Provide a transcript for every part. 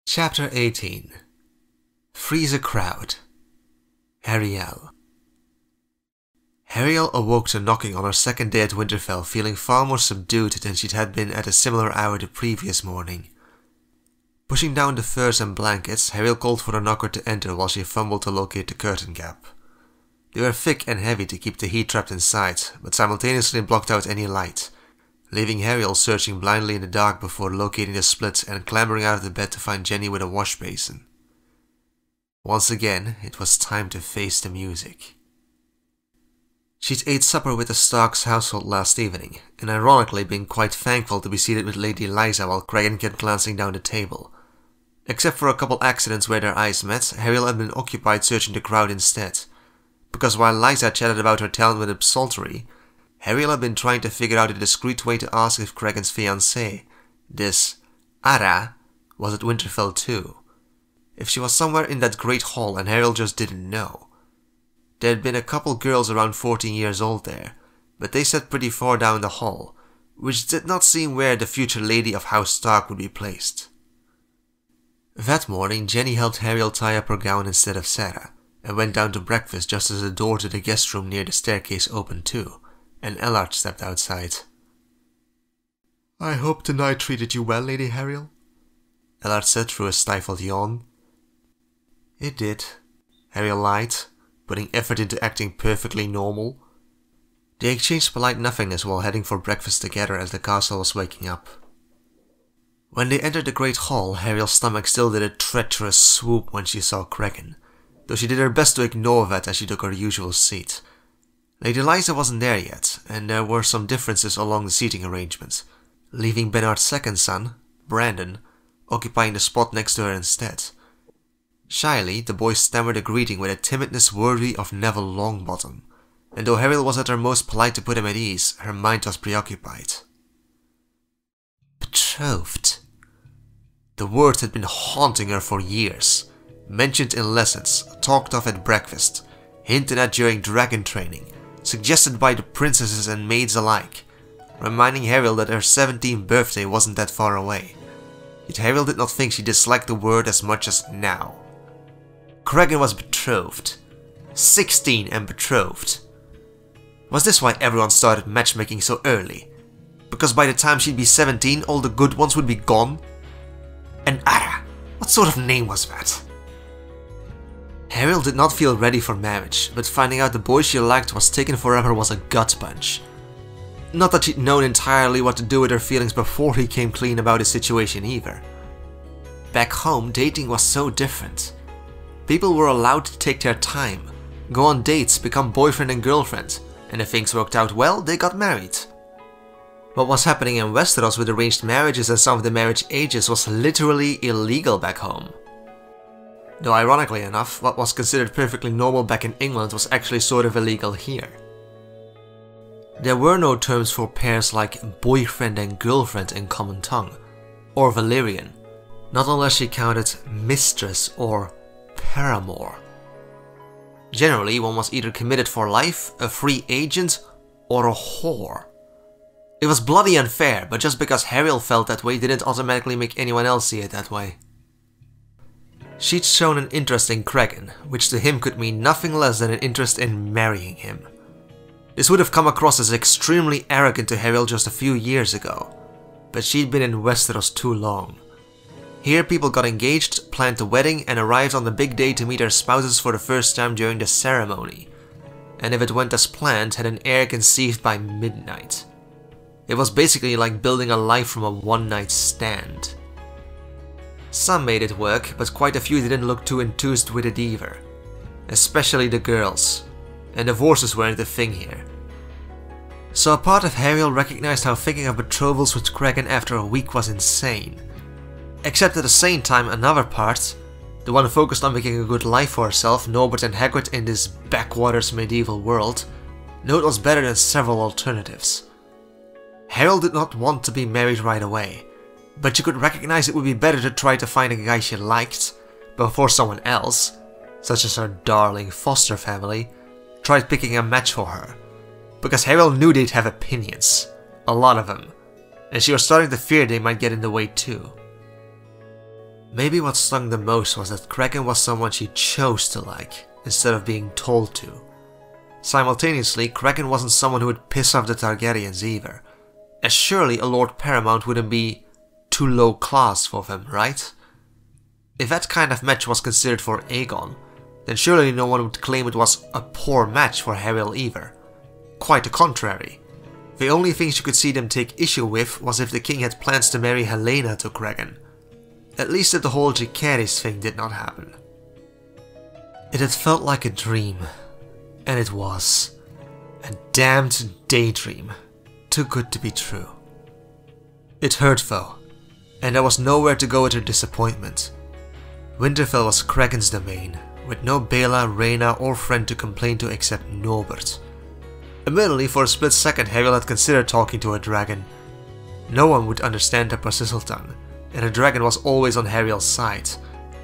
Chapter 18 Freeze a Crowd. Ariel. Ariel awoke to knocking on her second day at Winterfell, feeling far more subdued than she'd had been at a similar hour the previous morning. Pushing down the furs and blankets, Ariel called for the knocker to enter while she fumbled to locate the curtain gap. They were thick and heavy to keep the heat trapped inside, but simultaneously blocked out any light, leaving Ariel searching blindly in the dark before locating the split and clambering out of the bed to find Jenny with a wash basin. Once again, it was time to face the music. She'd ate supper with the Starks household last evening, and ironically been quite thankful to be seated with Lady Liza while Cregan kept glancing down the table. Except for a couple accidents where their eyes met, Ariel had been occupied searching the crowd instead, because while Liza chatted about her talent with psaltery, Ariel had been trying to figure out a discreet way to ask if Cregan's fiancé, this Ara, was at Winterfell too. If she was somewhere in that great hall and Ariel just didn't know. There had been a couple girls around 14 years old there, but they sat pretty far down the hall, which did not seem where the future lady of House Stark would be placed. That morning, Jenny helped Ariel tie up her gown instead of Sarah, and went down to breakfast just as the door to the guest room near the staircase opened too, and Ellard stepped outside. "I hope tonight treated you well, Lady Ariel," Ellard said through a stifled yawn. "It did," Ariel lied, putting effort into acting perfectly normal. They exchanged polite nothingness while heading for breakfast together as the castle was waking up. When they entered the great hall, Ariel's stomach still did a treacherous swoop when she saw Cregan, though she did her best to ignore that as she took her usual seat. Lady Liza wasn't there yet, and there were some differences along the seating arrangement, leaving Bernard's second son, Brandon, occupying the spot next to her instead. Shyly, the boy stammered a greeting with a timidness worthy of Neville Longbottom, and though Ariel was at her most polite to put him at ease, her mind was preoccupied. Betrothed. The word had been haunting her for years, mentioned in lessons, talked of at breakfast, hinted at during dragon training, suggested by the princesses and maids alike, reminding Ariel that her 17th birthday wasn't that far away. Yet Ariel did not think she disliked the word as much as now. Cregan was betrothed. 16 and betrothed. Was this why everyone started matchmaking so early? Because by the time she'd be 17, all the good ones would be gone? And Ara, what sort of name was that? Ariel did not feel ready for marriage, but finding out the boy she liked was taken forever was a gut punch. Not that she'd known entirely what to do with her feelings before he came clean about his situation either. Back home, dating was so different. People were allowed to take their time, go on dates, become boyfriend and girlfriend, and if things worked out well, they got married. What was happening in Westeros with arranged marriages and some of the marriage ages was literally illegal back home. Though ironically enough, what was considered perfectly normal back in England was actually sort of illegal here. There were no terms for pairs like boyfriend and girlfriend in common tongue, or Valyrian, not unless she counted mistress or paramour. Generally, one was either committed for life, a free agent, or a whore. It was bloody unfair, but just because Ariel felt that way didn't automatically make anyone else see it that way. She'd shown an interest in Cregan, which to him could mean nothing less than an interest in marrying him. This would have come across as extremely arrogant to Ariel just a few years ago, but she'd been in Westeros too long. Here people got engaged, planned the wedding, and arrived on the big day to meet their spouses for the first time during the ceremony, and if it went as planned, had an heir conceived by midnight. It was basically like building a life from a one-night stand. Some made it work, but quite a few didn't look too enthused with it either. Especially the girls. And divorces weren't a thing here. So a part of Ariel recognized how thinking of betrothals with Cregan after a week was insane. Except at the same time another part, the one focused on making a good life for herself, Norbert and Hagrid in this backwaters medieval world, knew it was better than several alternatives. Ariel did not want to be married right away, but she could recognize it would be better to try to find a guy she liked before someone else, such as her darling foster family, tried picking a match for her, because Ariel knew they'd have opinions, a lot of them, and she was starting to fear they might get in the way too. Maybe what stung the most was that Kraken was someone she chose to like, instead of being told to. Simultaneously, Kraken wasn't someone who would piss off the Targaryens either, as surely a Lord Paramount wouldn't be too low class for them, right? If that kind of match was considered for Aegon, then surely no one would claim it was a poor match for Harryl either. Quite the contrary. The only things you could see them take issue with was if the king had plans to marry Helena to Kraken. At least if the whole Jacaerys thing did not happen. It had felt like a dream, and it was. A damned daydream. Too good to be true. It hurt though, and there was nowhere to go with her disappointment. Winterfell was Kraken's domain, with no Bela, Rhaena or friend to complain to except Norbert. Admittedly, for a split second Harryl had considered talking to a dragon. No one would understand her Parseltongue, and a dragon was always on Harryl's side,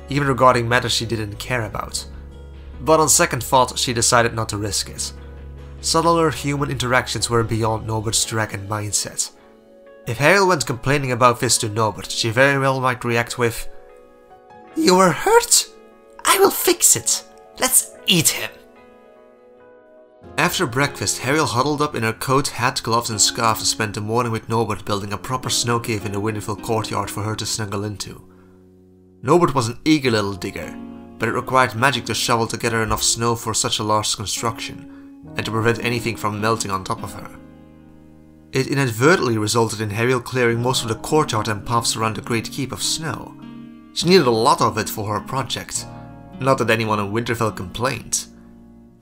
even regarding matters she didn't care about. But on second thought she decided not to risk it. Subtler human interactions were beyond Norbert's dragon mindset. If Harryl went complaining about this to Norbert, she very well might react with, "You were hurt? I will fix it. Let's eat him." After breakfast, Harryl huddled up in her coat, hat, gloves and scarf to spend the morning with Norbert building a proper snow cave in the Winterfell courtyard for her to snuggle into. Norbert was an eager little digger, but it required magic to shovel together enough snow for such a large construction, and to prevent anything from melting on top of her. It inadvertently resulted in Harryl clearing most of the courtyard and paths around the Great Keep of snow. She needed a lot of it for her project, not that anyone in Winterfell complained.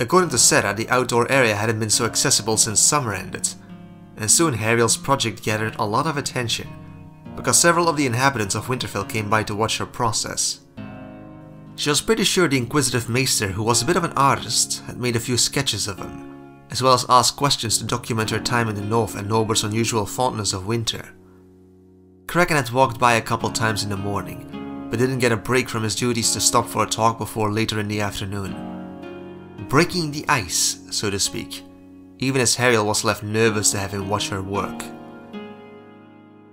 According to Sarah, the outdoor area hadn't been so accessible since summer ended, and soon Harryl's project gathered a lot of attention, because several of the inhabitants of Winterfell came by to watch her process. She was pretty sure the inquisitive maester, who was a bit of an artist, had made a few sketches of him, as well as asked questions to document her time in the north and Norbert's unusual fondness of winter. Kraken had walked by a couple times in the morning, but didn't get a break from his duties to stop for a talk before later in the afternoon. Breaking the ice, so to speak, even as Harryl was left nervous to have him watch her work.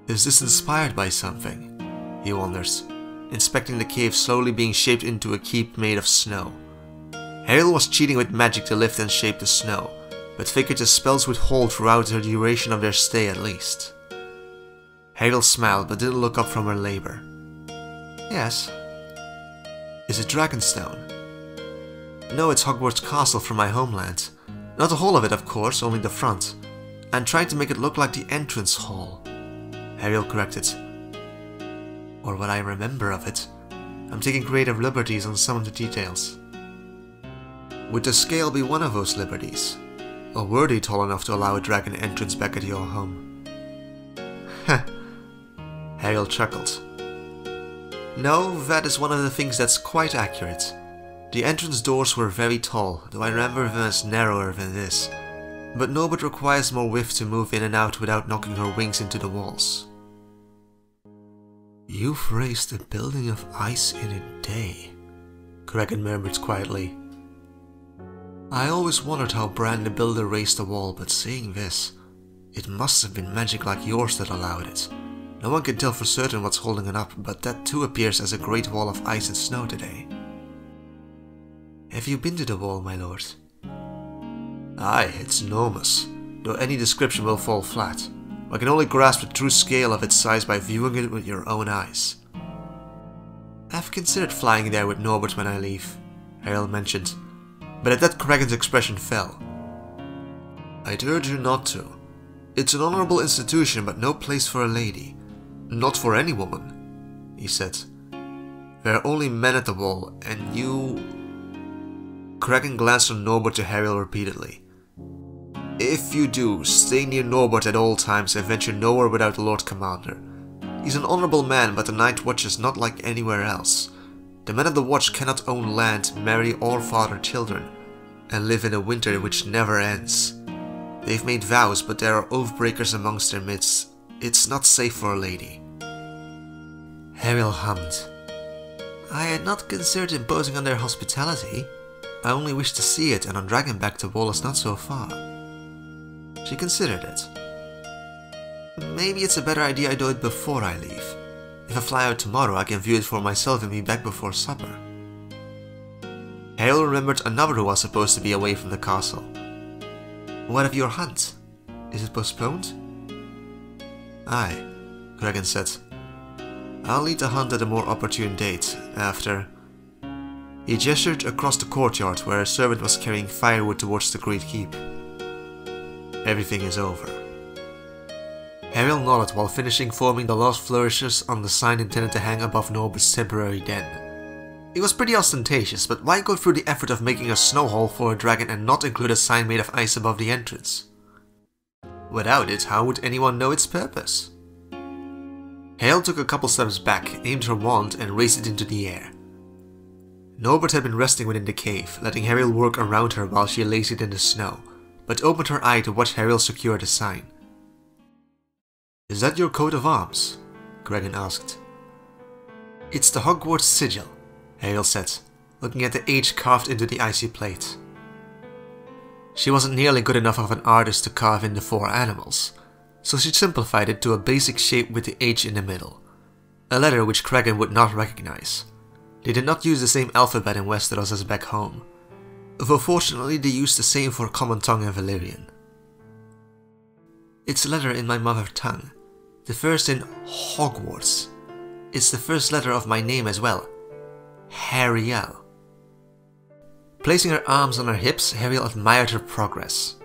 Is this inspired by something? He wonders, inspecting the cave slowly being shaped into a keep made of snow. Harryl was cheating with magic to lift and shape the snow, but figured the spells would hold throughout the duration of their stay at least. Harryl smiled but didn't look up from her labor. Yes. Is it Dragonstone? No, it's Hogwarts Castle from my homeland. Not the whole of it, of course, only the front. I'm trying to make it look like the entrance hall. Harryl corrected. Or what I remember of it. I'm taking creative liberties on some of the details. Would the scale be one of those liberties? Or were they tall enough to allow a dragon entrance back at your home? Heh. Harryl chuckled. No, that is one of the things that's quite accurate. The entrance doors were very tall, though I remember them as narrower than this. But Norbert requires more width to move in and out without knocking her wings into the walls. You've raised a building of ice in a day, Kraken murmured quietly. I always wondered how Bran the Builder raised the wall, but seeing this, it must have been magic like yours that allowed it. No one can tell for certain what's holding it up, but that too appears as a great wall of ice and snow today. Have you been to the wall, my lord? Aye, it's enormous, though any description will fall flat. I can only grasp the true scale of its size by viewing it with your own eyes. I've considered flying there with Norbert when I leave, Harryl mentioned, but at that Kraken's expression fell. I'd urge you not to. It's an honorable institution, but no place for a lady. Not for any woman, he said. There are only men at the wall, and you... Kraken glanced from Norbert to Harryl repeatedly. If you do, stay near Norbert at all times and venture nowhere without the Lord Commander. He's an honourable man, but the Night Watch is not like anywhere else. The men of the Watch cannot own land, marry or father children, and live in a winter which never ends. They've made vows, but there are oath-breakers amongst their midst. It's not safe for a lady. Harryl hummed. I had not considered imposing on their hospitality. I only wish to see it, and on Dragonback the wall is not so far. She considered it. Maybe it's a better idea I do it before I leave. If I fly out tomorrow, I can view it for myself and be back before supper. Hale remembered another who was supposed to be away from the castle. What of your hunt? Is it postponed? Aye, Cregan said. I'll lead the hunt at a more opportune date, after... He gestured across the courtyard where a servant was carrying firewood towards the great keep. Everything is over. Ariel nodded while finishing forming the last flourishes on the sign intended to hang above Norbert's temporary den. It was pretty ostentatious, but why go through the effort of making a snow hall for a dragon and not include a sign made of ice above the entrance? Without it, how would anyone know its purpose? Hale took a couple steps back, aimed her wand, and raised it into the air. Norbert had been resting within the cave, letting Ariel work around her while she lazied in the snow, but opened her eye to watch Ariel secure the sign. Is that your coat of arms? Cregan asked. It's the Hogwarts sigil, Ariel said, looking at the H carved into the icy plate. She wasn't nearly good enough of an artist to carve in the 4 animals, so she simplified it to a basic shape with the H in the middle, a letter which Cregan would not recognize. They did not use the same alphabet in Westeros as back home, though fortunately they used the same for Common Tongue and Valyrian. It's a letter in my mother tongue, the first in Hogwarts. It's the first letter of my name as well, Hariel. Placing her arms on her hips, Hariel admired her progress,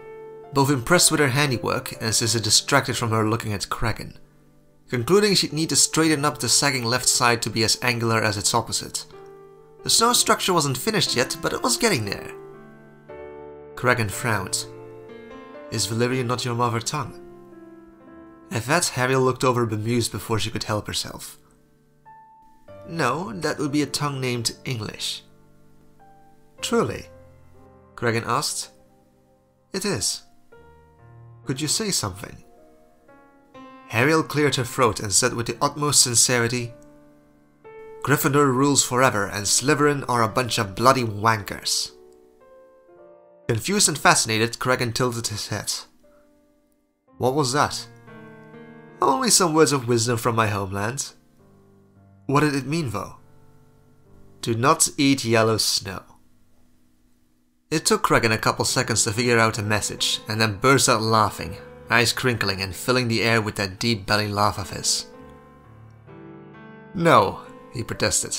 both impressed with her handiwork and since it distracted from her looking at Cregan, concluding she'd need to straighten up the sagging left side to be as angular as its opposite. The snow structure wasn't finished yet, but it was getting there. Cregan frowned. Is Valyrian not your mother tongue? At that, Hariel looked over bemused before she could help herself. No, that would be a tongue named English. Truly? Cregan asked. It is. Could you say something? Hariel cleared her throat and said with the utmost sincerity, Gryffindor rules forever and Slytherin are a bunch of bloody wankers. Confused and fascinated, Cregan tilted his head. What was that? Only some words of wisdom from my homeland. What did it mean though? Do not eat yellow snow. It took Cregan a couple seconds to figure out the message, and then burst out laughing, eyes crinkling and filling the air with that deep belly laugh of his. No, he protested.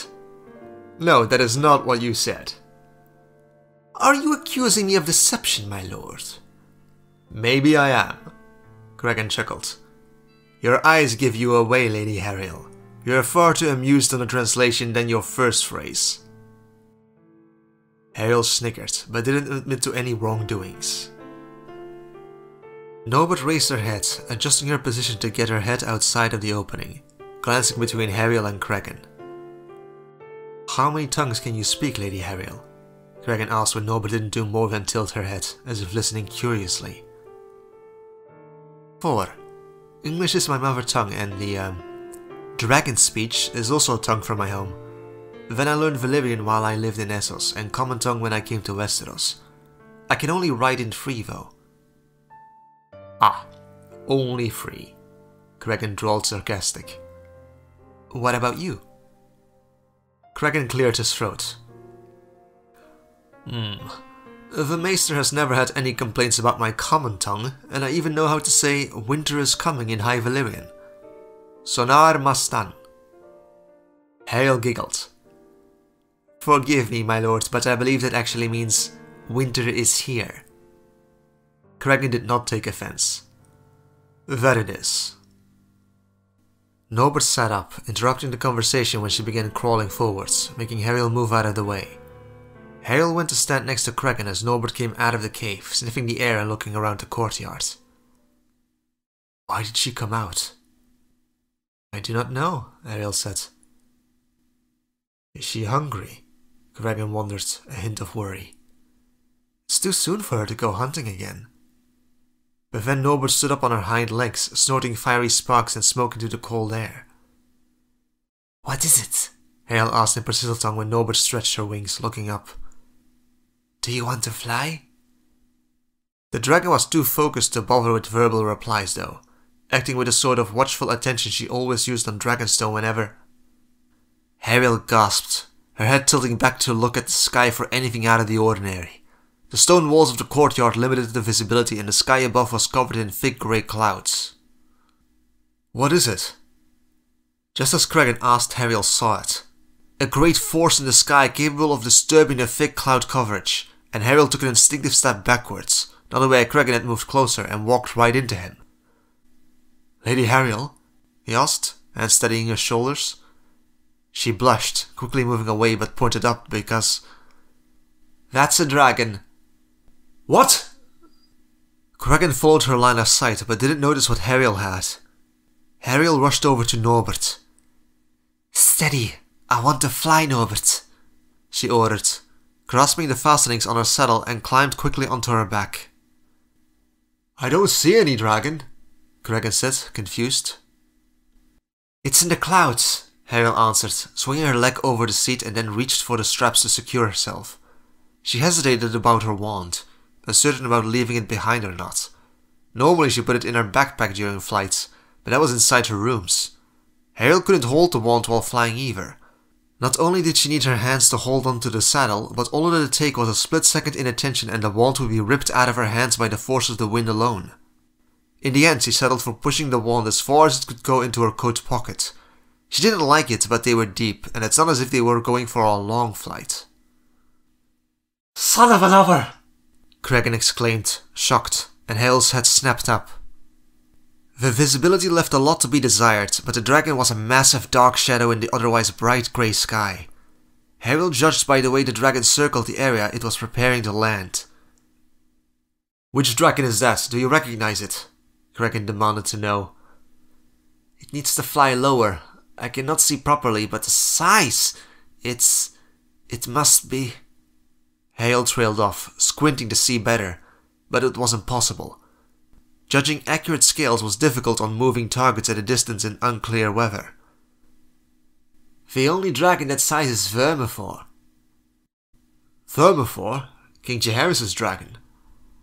No, that is not what you said. Are you accusing me of deception, my lord? Maybe I am, Cregan chuckled. Your eyes give you away, Lady Hariel. You are far too amused on the translation than your first phrase. Hariel snickered, but didn't admit to any wrongdoings. Norbert raised her head, adjusting her position to get her head outside of the opening, glancing between Hariel and Cregan. How many tongues can you speak, Lady Hariel? Cregan asked when Norbert didn't do more than tilt her head, as if listening curiously. 4. English is my mother tongue and the, Dragon speech is also a tongue from my home. Then I learned Valyrian while I lived in Essos, and Common Tongue when I came to Westeros. I can only write in 3 though. Ah, only 3. Cregan drawled sarcastic. What about you? Cregan cleared his throat. The Maester has never had any complaints about my Common Tongue, and I even know how to say winter is coming in High Valyrian. Sonar Mastan. Hale giggled. Forgive me, my lord, but I believe that actually means winter is here. Cregan did not take offense. That it is. Norbert sat up, interrupting the conversation when she began crawling forwards, making Hariel move out of the way. Hariel went to stand next to Cregan as Norbert came out of the cave, sniffing the air and looking around the courtyard. Why did she come out? I do not know, Hariel said. Is she hungry? Cregan wondered, a hint of worry. It's too soon for her to go hunting again. But then Norbert stood up on her hind legs, snorting fiery sparks and smoke into the cold air. What is it? Hariel asked in Persizzle when Norbert stretched her wings, looking up. Do you want to fly? The dragon was too focused to bother with verbal replies though, acting with the sort of watchful attention she always used on Dragonstone whenever. Ariel gasped, her head tilting back to look at the sky for anything out of the ordinary. The stone walls of the courtyard limited the visibility and the sky above was covered in thick grey clouds. "What is it?" Just as Cregan asked, Ariel saw it. A great force in the sky capable of disturbing the thick cloud coverage, and Ariel took an instinctive step backwards, not the way Cregan had moved closer, and walked right into him. "Lady Ariel?" he asked, and steadying her shoulders. She blushed, quickly moving away but pointed up because... "That's a dragon." "What?" Cregan followed her line of sight but didn't notice what Ariel had. Ariel rushed over to Norbert. "Steady, I want to fly, Norbert," she ordered, grasping the fastenings on her saddle and climbed quickly onto her back. "I don't see any dragon," Cregan said, confused. "It's in the clouds," Ariel answered, swinging her leg over the seat and then reached for the straps to secure herself. She hesitated about her wand, uncertain about leaving it behind or not. Normally she put it in her backpack during flights, but that was inside her rooms. Ariel couldn't hold the wand while flying either. Not only did she need her hands to hold onto the saddle, but all it would take was a split-second inattention and the wand would be ripped out of her hands by the force of the wind alone. In the end, she settled for pushing the wand as far as it could go into her coat pocket. She didn't like it, but they were deep, and it's not as if they were going for a long flight. "Son of a lover!" Cregan exclaimed, shocked, and Hale's head snapped up. The visibility left a lot to be desired, but the dragon was a massive dark shadow in the otherwise bright grey sky. Ariel judged by the way the dragon circled the area it was preparing to land. "Which dragon is that? Do you recognize it?" Cregan demanded to know. "It needs to fly lower. I cannot see properly, but the size... It must be..." Hale trailed off, squinting to see better, but it was impossible. Judging accurate scales was difficult on moving targets at a distance in unclear weather. "The only dragon that size is Vermithor." "Vermithor? King Jaehaerys' dragon?"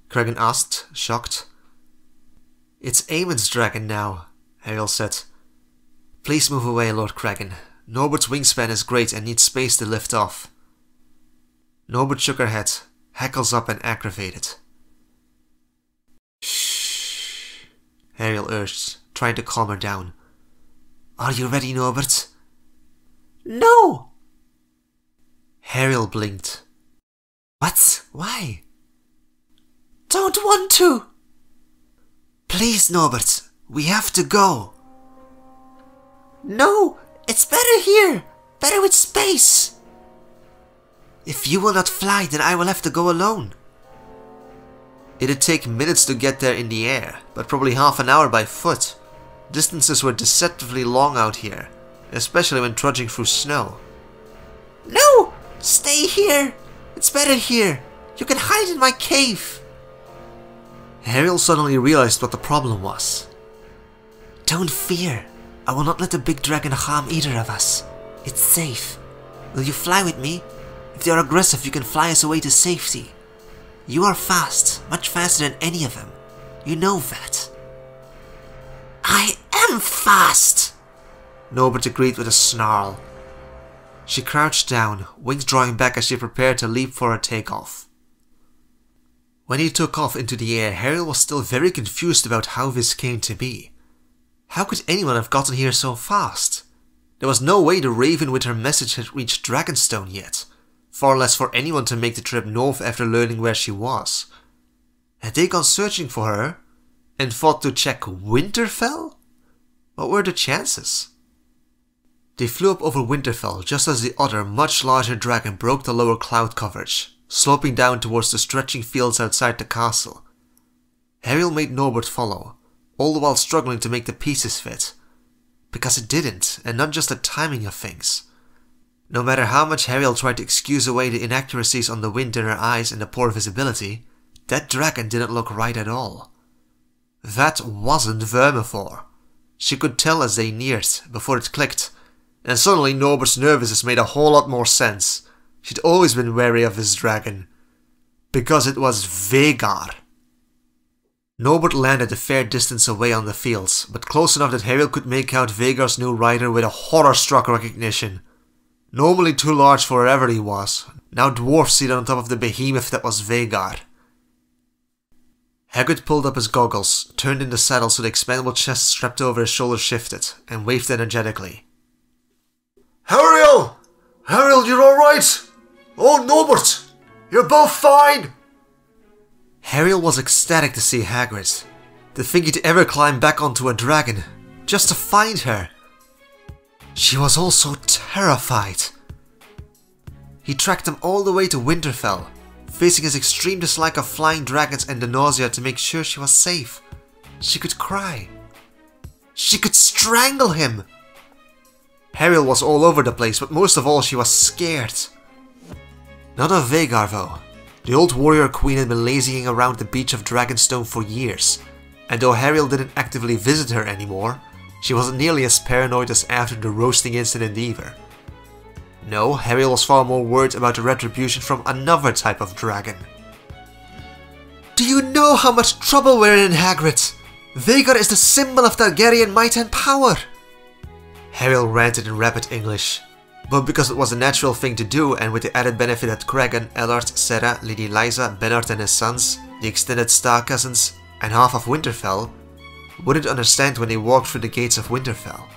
Cregan asked, shocked. "It's Aemon's dragon now," Ariel said. "Please move away, Lord Cregan. Norbert's wingspan is great and needs space to lift off." Norbert shook her head, hackles up and aggravated. "Shh," Ariel urged, trying to calm her down. "Are you ready, Norbert?" "No!" Ariel blinked. "What? Why?" "Don't want to!" "Please, Norbert, we have to go." "No, it's better here, better with space." "If you will not fly, then I will have to go alone." It'd take minutes to get there in the air, but probably half an hour by foot. Distances were deceptively long out here, especially when trudging through snow. "No! Stay here! It's better here! You can hide in my cave!" Ariel suddenly realized what the problem was. "Don't fear. I will not let the big dragon harm either of us. It's safe. Will you fly with me? If they are aggressive, you can fly us away to safety. You are fast, much faster than any of them. You know that." "I am fast!" Norbert agreed with a snarl. She crouched down, wings drawing back as she prepared to leap for a takeoff. When he took off into the air, Ariel was still very confused about how this came to be. How could anyone have gotten here so fast? There was no way the Raven with her message had reached Dragonstone yet. Far less for anyone to make the trip north after learning where she was. Had they gone searching for her and thought to check Winterfell? What were the chances? They flew up over Winterfell just as the other, much larger dragon broke the lower cloud coverage, sloping down towards the stretching fields outside the castle. Ariel made Norbert follow, all the while struggling to make the pieces fit. Because it didn't, and not just the timing of things. No matter how much Ariel tried to excuse away the inaccuracies on the wind in her eyes and the poor visibility, that dragon didn't look right at all. That wasn't Vermithor. She could tell as they neared, before it clicked, and suddenly Norbert's nervousness made a whole lot more sense. She'd always been wary of this dragon. Because it was Vhagar. Norbert landed a fair distance away on the fields, but close enough that Hariel could make out Vhagar's new rider with a horror-struck recognition. Normally too large for wherever he was, now dwarf-seated on top of the behemoth that was Vhagar. Hagrid pulled up his goggles, turned in the saddle so the expandable chest strapped over his shoulders shifted, and waved energetically. Hariel! Hariel, you're alright! Oh, Norbert! You're both fine! Hariel was ecstatic to see Hagrid. To think he'd ever climb back onto a dragon, just to find her. She was also terrified. He tracked them all the way to Winterfell, facing his extreme dislike of flying dragons and the nausea to make sure she was safe. She could cry. She could strangle him! Hariel was all over the place, but most of all she was scared. Not of Vhagar though. The old warrior queen had been lazying around the beach of Dragonstone for years, and though Hariel didn't actively visit her anymore, she wasn't nearly as paranoid as after the roasting incident either. No, Hariel was far more worried about the retribution from another type of dragon. Do you know how much trouble we're in, Hagrid? Vhagar is the symbol of Targaryen might and power! Hariel ranted in rapid English, but because it was a natural thing to do and with the added benefit that Cregan, Ellard, Serra, Lady Lysa, Bernard and his sons, the extended Star cousins, and half of Winterfell, wouldn't understand when they walked through the gates of Winterfell.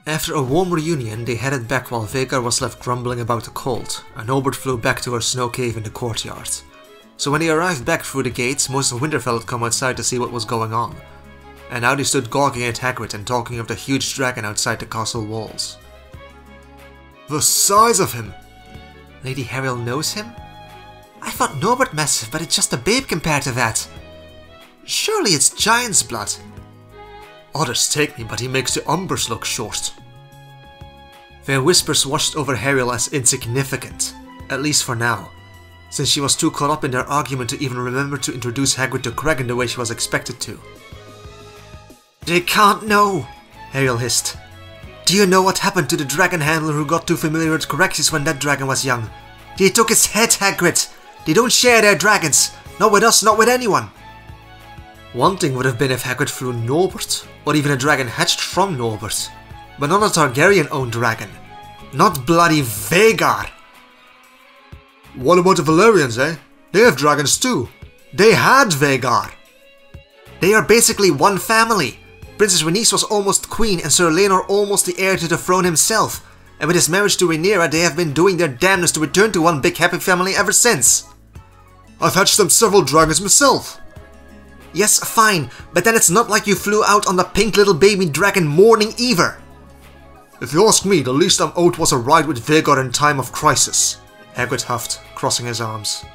After a warm reunion, they headed back while Vhagar was left grumbling about the cold, and Norbert flew back to her snow cave in the courtyard. So when they arrived back through the gates, most of Winterfell had come outside to see what was going on, and now they stood gawking at Hagrid and talking of the huge dragon outside the castle walls. The size of him! Lady Hariel knows him? I thought Norbert massive, but it's just a babe compared to that. Surely it's giant's blood. Others take me, but he makes the Umbers look short. Their whispers washed over Hariel as insignificant, at least for now, since she was too caught up in their argument to even remember to introduce Hagrid to Cregan the way she was expected to. They can't know, Hariel hissed. Do you know what happened to the dragon handler who got too familiar with Caraxes when that dragon was young? They took his head, Hagrid! They don't share their dragons! Not with us, not with anyone! One thing would have been if Hagrid flew Norbert, or even a dragon hatched from Norbert, but not a Targaryen-owned dragon. Not bloody Vhagar! What about the Valerians, eh? They have dragons too. They had Vhagar! They are basically one family. Princess Rhaenys was almost queen and Sir Laenor almost the heir to the throne himself, and with his marriage to Rhaenyra they have been doing their damnedest to return to one big happy family ever since. I've hatched them several dragons myself. Yes, fine, but then it's not like you flew out on the pink little baby dragon morning either. If you ask me, the least I'm owed was a ride with Vhagar in time of crisis, Hagrid huffed, crossing his arms.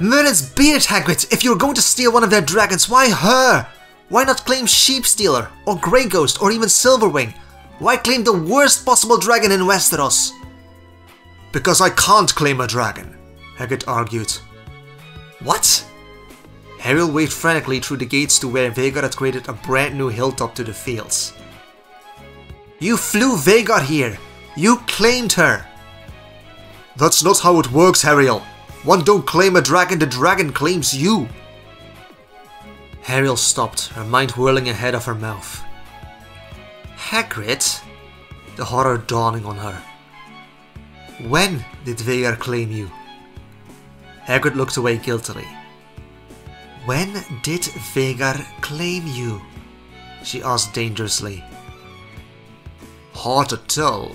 Merlin's beard, Hagrid! If you're going to steal one of their dragons, why her? Why not claim Sheepstealer, or Grey Ghost, or even Silverwing? Why claim the worst possible dragon in Westeros? Because I can't claim a dragon, Hagrid argued. What? Hariel waved frantically through the gates to where Vhagar had created a brand new hilltop to the fields. You flew Vhagar here! You claimed her! That's not how it works, Hariel. One don't claim a dragon, the dragon claims you. Hariel stopped, her mind whirling ahead of her mouth. Hagrid? The horror dawning on her. When did Vhagar claim you? Hagrid looked away guiltily. When did Vhagar claim you? She asked dangerously. Hard to tell.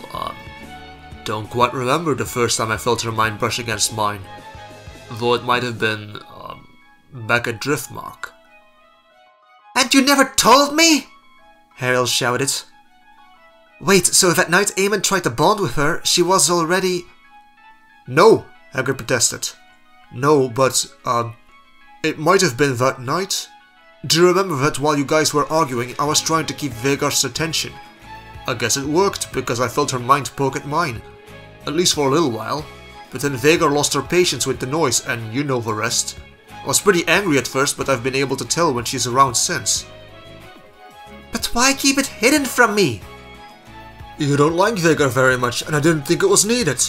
Don't quite remember the first time I felt her mind brush against mine. Though it might have been, back at Driftmark. And you never told me? Hariel shouted. Wait, so that night Aemon tried to bond with her, she was already... No, Hagrid protested. No, but, it might have been that night. Do you remember that while you guys were arguing, I was trying to keep Vhagar's attention? I guess it worked, because I felt her mind poke at mine. At least for a little while. But then Vhagar lost her patience with the noise, and you know the rest. I was pretty angry at first, but I've been able to tell when she's around since. But why keep it hidden from me? You don't like Vhagar very much, and I didn't think it was needed.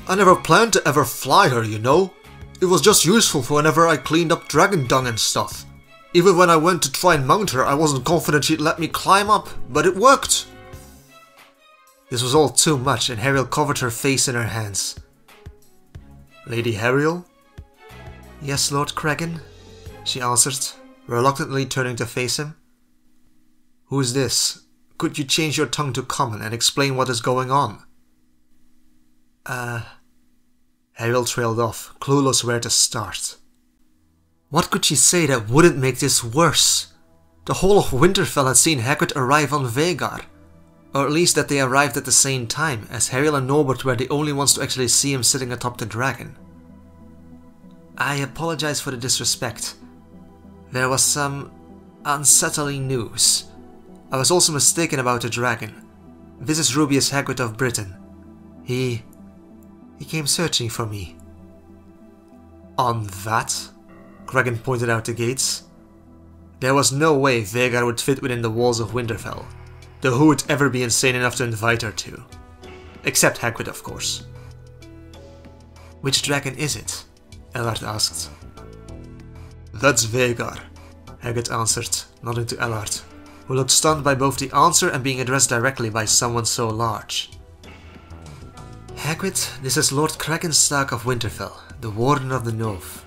I never planned to ever fly her, you know. It was just useful for whenever I cleaned up dragon dung and stuff. Even when I went to try and mount her, I wasn't confident she'd let me climb up, but it worked. This was all too much, and Hariel covered her face in her hands. Lady Hariel? Yes, Lord Cregan, she answered, reluctantly turning to face him. Who is this? Could you change your tongue to common and explain what is going on? Hariel trailed off, clueless where to start. What could she say that wouldn't make this worse? The whole of Winterfell had seen Hagrid arrive on Vhagar. Or at least that they arrived at the same time, as Hariel and Norbert were the only ones to actually see him sitting atop the dragon. I apologize for the disrespect. There was some unsettling news. I was also mistaken about the dragon. This is Rubius Hagrid of Britain. He came searching for me. On that? Cregan pointed out the gates. There was no way Vhagar would fit within the walls of Winterfell, though who would ever be insane enough to invite her to? Except Hagrid, of course. Which dragon is it? Ellard asked. That's Vhagar, Hagrid answered, nodding to Ellard, who looked stunned by both the answer and being addressed directly by someone so large. Hagrid, this is Lord Cregan Stark of Winterfell, the Warden of the North.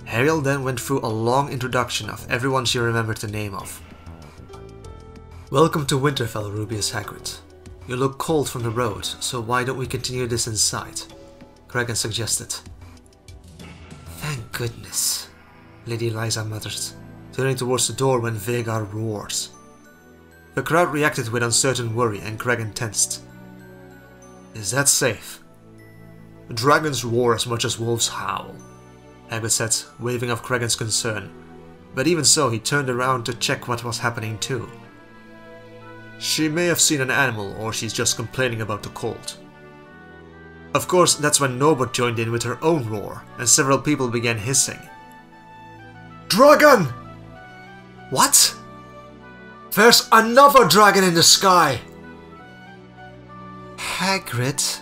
Hariel then went through a long introduction of everyone she remembered the name of. Welcome to Winterfell, Rubius Hagrid. You look cold from the road, so why don't we continue this inside? Cregan suggested. Thank goodness, Lady Eliza muttered, turning towards the door when Vhagar roared. The crowd reacted with uncertain worry and Cregan tensed. Is that safe? Dragons roar as much as wolves howl, Hagrid said, waving off Cregan's concern, but even so he turned around to check what was happening too. She may have seen an animal, or she's just complaining about the cold. Of course, that's when Norbert joined in with her own roar, and several people began hissing. Dragon! What? There's another dragon in the sky! Hagrid,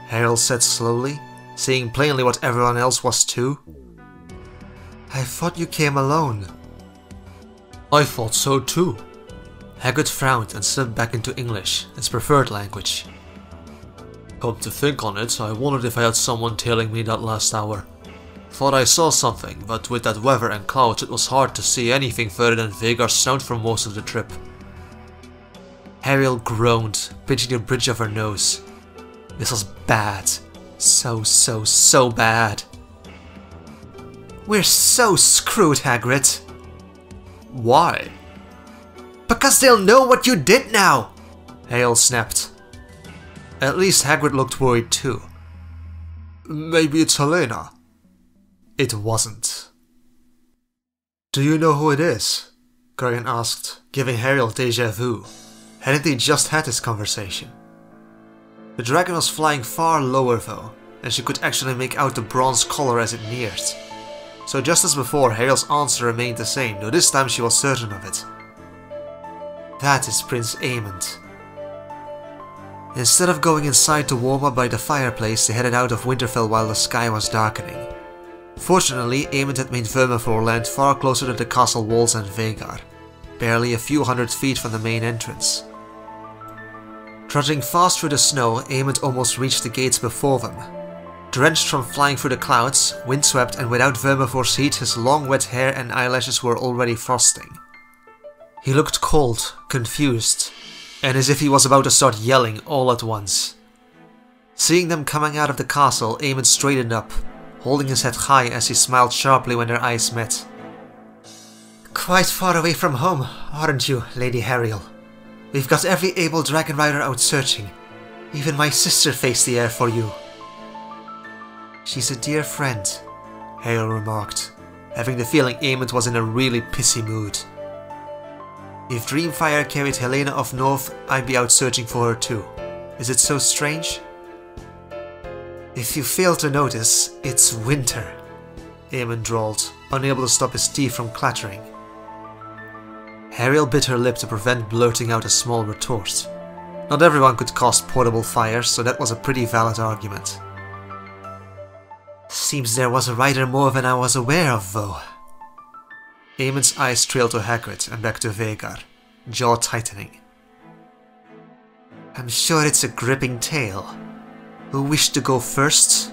Hariel said slowly, seeing plainly what everyone else was too. I thought you came alone. I thought so too. Hagrid frowned and slipped back into English, his preferred language. Come to think on it, I wondered if I had someone tailing me that last hour. Thought I saw something, but with that weather and clouds it was hard to see anything further than Vhagar's sound for most of the trip. Hariel groaned, pinching the bridge of her nose. This was bad. So bad. We're so screwed, Hagrid. Why? Because they'll know what you did now, Hariel snapped. At least Hagrid looked worried too. Maybe it's Helena. It wasn't. Do you know who it is? Cregan asked, giving Hariel déjà vu. Hadn't they just had this conversation? The dragon was flying far lower though, and she could actually make out the bronze collar as it neared. So just as before, Hariel's answer remained the same, though this time she was certain of it. That is Prince Aemond. Instead of going inside to warm up by the fireplace, they headed out of Winterfell while the sky was darkening. Fortunately, Aemond had made Vermithor land far closer to the castle walls and Vhagar, barely a few hundred feet from the main entrance. Trudging fast through the snow, Aemond almost reached the gates before them. Drenched from flying through the clouds, windswept and without Vermithor's heat, his long wet hair and eyelashes were already frosting. He looked cold, confused, and as if he was about to start yelling all at once. Seeing them coming out of the castle, Aemond straightened up, holding his head high as he smiled sharply when their eyes met. Quite far away from home, aren't you, Lady Hariel? We've got every able dragon rider out searching. Even my sister faced the air for you. She's a dear friend, Hariel remarked, having the feeling Aemond was in a really pissy mood. If Dreamfire carried Helena of North, I'd be out searching for her too. Is it so strange? If you fail to notice, it's winter, Aemond drawled, unable to stop his teeth from clattering. Hariel bit her lip to prevent blurting out a small retort. Not everyone could cast portable fires, so that was a pretty valid argument. Seems there was a rider more than I was aware of, though. Eamon's eyes trailed to Hagrid and back to Vhagar, jaw tightening. I'm sure it's a gripping tale. Who wished to go first?